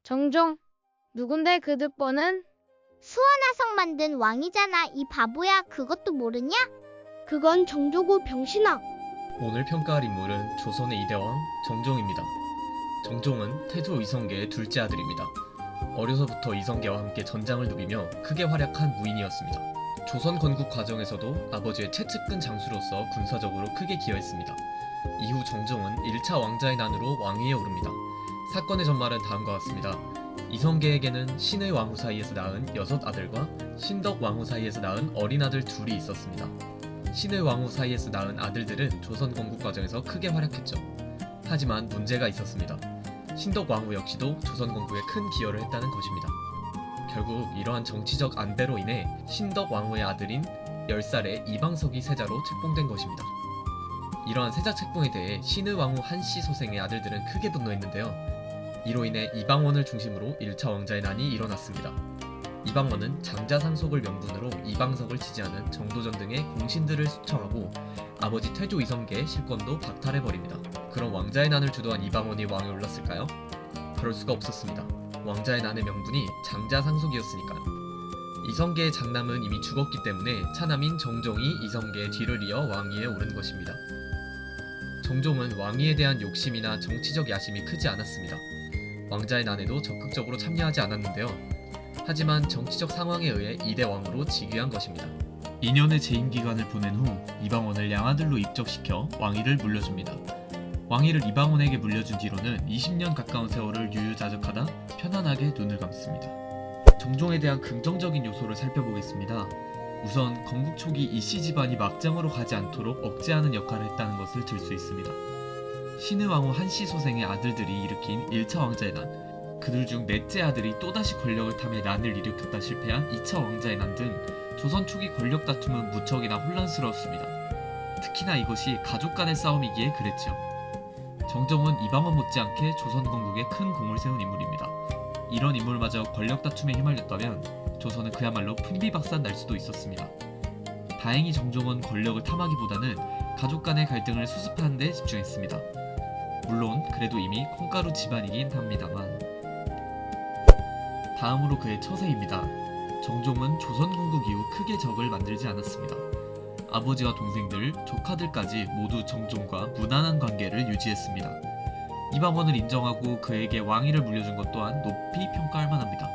정종. 누군데 그 듣보는? 수원화성 만든 왕이잖아. 이 바보야. 그것도 모르냐? 그건 정조고 병신아. 오늘 평가할 인물은 조선의 이대왕 정종입니다. 정종은 태조 이성계의 둘째 아들입니다. 어려서부터 이성계와 함께 전장을 누비며 크게 활약한 무인이었습니다. 조선 건국 과정에서도 아버지의 최측근 장수로서 군사적으로 크게 기여했습니다. 이후 정종은 1차 왕자의 난으로 왕위에 오릅니다. 사건의 전말은 다음과 같습니다. 이성계에게는 신의 왕후 사이에서 낳은 6아들과 신덕 왕후 사이에서 낳은 어린 아들 둘이 있었습니다. 신의 왕후 사이에서 낳은 아들들은 조선 건국 과정에서 크게 활약했죠. 하지만 문제가 있었습니다. 신덕 왕후 역시도 조선 건국에 큰 기여를 했다는 것입니다. 결국 이러한 정치적 안배로 인해 신덕 왕후의 아들인 10살의 이방석이 세자로 책봉된 것입니다. 이러한 세자 책봉에 대해 신의 왕후 한씨 소생의 아들들은 크게 분노했는데요. 이로 인해 이방원을 중심으로 1차 왕자의 난이 일어났습니다. 이방원은 장자상속을 명분으로 이방석을 지지하는 정도전 등의 공신들을 수청하고 아버지 태조 이성계의 실권도 박탈해버립니다. 그럼 왕자의 난을 주도한 이방원이 왕에 올랐을까요? 그럴 수가 없었습니다. 왕자의 난의 명분이 장자상속이었으니까요. 이성계의 장남은 이미 죽었기 때문에 차남인 정종이 이성계의 뒤를 이어 왕위에 오른 것입니다. 정종은 왕위에 대한 욕심이나 정치적 야심이 크지 않았습니다. 왕자의 난에도 적극적으로 참여하지 않았는데요. 하지만 정치적 상황에 의해 2대 왕으로 즉위한 것입니다. 2년의 재임 기간을 보낸 후 이방원을 양아들로 입적시켜 왕위를 물려줍니다. 왕위를 이방원에게 물려준 뒤로는 20년 가까운 세월을 유유자적하다 편안하게 눈을 감습니다. 정종에 대한 긍정적인 요소를 살펴보겠습니다. 우선 건국 초기 이씨 집안이 막장으로 가지 않도록 억제하는 역할을 했다는 것을 들 수 있습니다. 신의 왕후 한씨 소생의 아들들이 일으킨 1차 왕자의 난, 그들 중 넷째 아들이 또다시 권력을 탐해 난을 일으켰다 실패한 2차 왕자의 난 등 조선 초기 권력 다툼은 무척이나 혼란스러웠습니다. 특히나 이것이 가족 간의 싸움이기에 그랬죠. 정종은 이방원 못지않게 조선 건국에 큰 공을 세운 인물입니다. 이런 인물마저 권력 다툼에 휘말렸다면 조선은 그야말로 풍비박산 날 수도 있었습니다. 다행히 정종은 권력을 탐하기보다는 가족 간의 갈등을 수습하는 데 집중했습니다. 물론 그래도 이미 콩가루 집안이긴 합니다만. 다음으로 그의 처세입니다. 정종은 조선 건국 이후 크게 적을 만들지 않았습니다. 아버지와 동생들, 조카들까지 모두 정종과 무난한 관계를 유지했습니다. 이방원을 인정하고 그에게 왕위를 물려준 것 또한 높이 평가할 만합니다.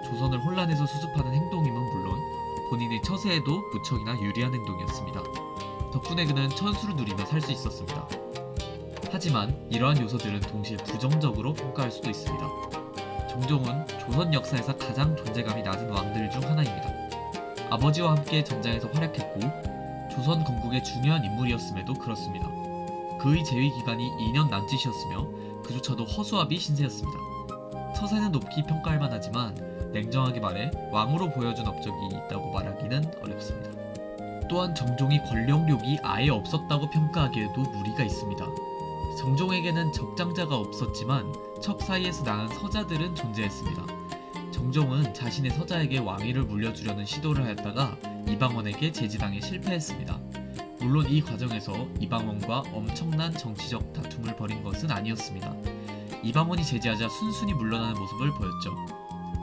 조선을 혼란에서 수습하는 행동임은 물론 본인의 처세에도 무척이나 유리한 행동이었습니다. 덕분에 그는 천수를 누리며 살 수 있었습니다. 하지만 이러한 요소들은 동시에 부정적으로 평가할 수도 있습니다. 정종은 조선 역사에서 가장 존재감이 낮은 왕들 중 하나입니다. 아버지와 함께 전장에서 활약했고 조선 건국의 중요한 인물이었음에도 그렇습니다. 그의 재위 기간이 2년 남짓이었으며 그조차도 허수아비 신세였습니다. 처세는 높이 평가할 만하지만 냉정하게 말해 왕으로 보여준 업적이 있다고 말하기는 어렵습니다. 또한 정종이 권력욕이 아예 없었다고 평가하기에도 무리가 있습니다. 정종에게는 적장자가 없었지만 척 사이에서 낳은 서자들은 존재했습니다. 정종은 자신의 서자에게 왕위를 물려주려는 시도를 하였다가 이방원에게 제지당해 실패했습니다. 물론 이 과정에서 이방원과 엄청난 정치적 다툼을 벌인 것은 아니었습니다. 이방원이 제지하자 순순히 물러나는 모습을 보였죠.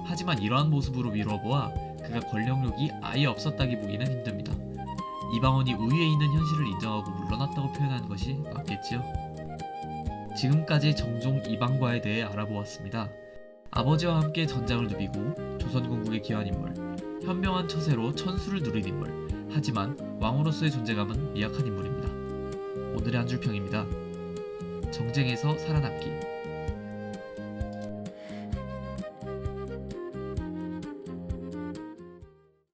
하지만 이러한 모습으로 미뤄보아 그가 권력욕이 아예 없었다기 보기는 힘듭니다. 이방원이 우위에 있는 현실을 인정하고 물러났다고 표현하는 것이 맞겠지요? 지금까지 정종 이방과에 대해 알아보았습니다. 아버지와 함께 전장을 누비고 조선 건국에 기여한 인물, 현명한 처세로 천수를 누린 인물, 하지만 왕으로서의 존재감은 미약한 인물입니다. 오늘의 한 줄 평입니다. 정쟁에서 살아남기.